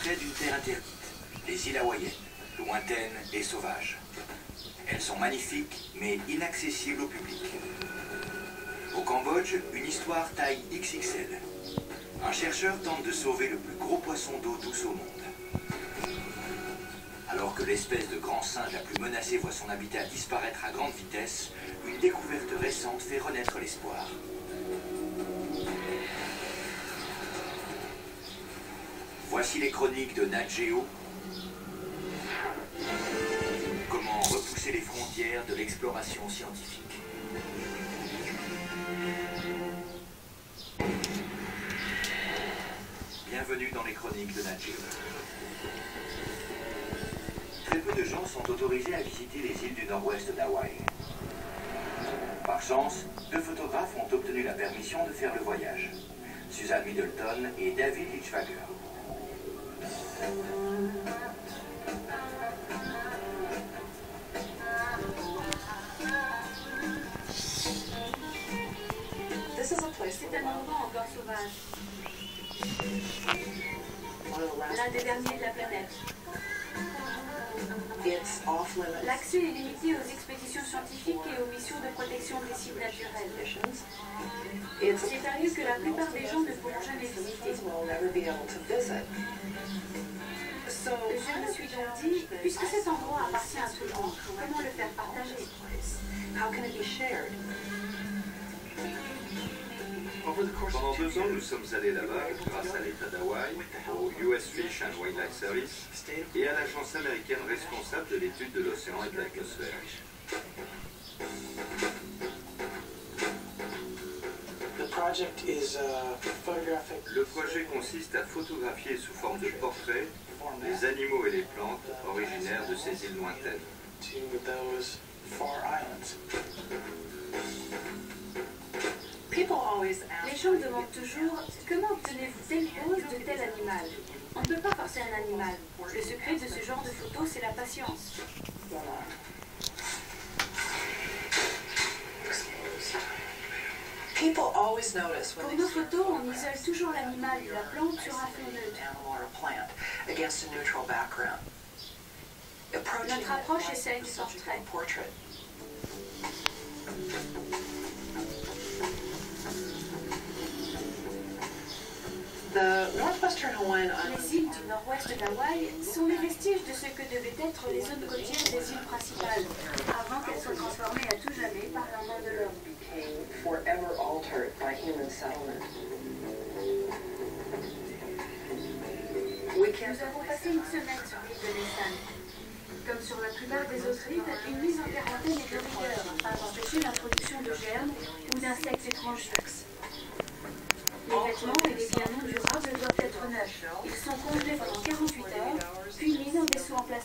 portrait d'une terre interdite, les îles hawaïennes, lointaines et sauvages. Elles sont magnifiques, mais inaccessibles au public. Au Cambodge, une histoire taille XXL. Un chercheur tente de sauver le plus gros poisson d'eau douce au monde. Alors que l'espèce de grand singe la plus menacée voit son habitat disparaître à grande vitesse, une découverte récente fait renaître l'espoir. Voici les chroniques de Nat Geo. Comment repousser les frontières de l'exploration scientifique. Bienvenue dans les chroniques de Nat Geo. Très peu de gens sont autorisés à visiter les îles du nord-ouest d'Hawaï. Par chance, 2 photographes ont obtenu la permission de faire le voyage. Suzanne Middleton et David Lichwager. C'est un endroit encore sauvage. L'un des derniers de la planète. L'accès est limité aux expéditions scientifiques et aux missions de protection des sites naturels. C'est un lieu que la plupart des gens ne pourront jamais visiter. Je me suis donc dit, puisque cet endroit appartient à tout le monde, comment le faire partager? Pendant 2 ans, nous sommes allés là-bas grâce à l'État d'Hawaï, au US Fish and Wildlife Service et à l'agence américaine responsable de l'étude de l'océan et de l'atmosphère. Le projet consiste à photographier sous forme de portrait les animaux et les plantes originaires de ces îles lointaines. Les gens demandent toujours comment obtenez-vous telle pose de tel animal. On ne peut pas forcer un animal. Le secret de ce genre de photo, c'est la patience. Pour nos photos, on isole toujours l'animal et la plante sur un fond neutre. Notre approche est celle du portrait. Les îles du nord-ouest d'Hawaï sont les vestiges de ce que devaient être les zones côtières des îles principales, avant qu'elles soient transformées à tout jamais par la main de l'homme. Nous avons passé une semaine sur l'île de Nessan. Comme sur la plupart des autres îles, une mise en quarantaine est de rigueur afin d'empêcher l'introduction de germes ou d'insectes étrangers. Les vêtements et les biens non durables doivent être neufs. Ils sont congelés pendant 48 heures, puis mis dans des seaux en plastique.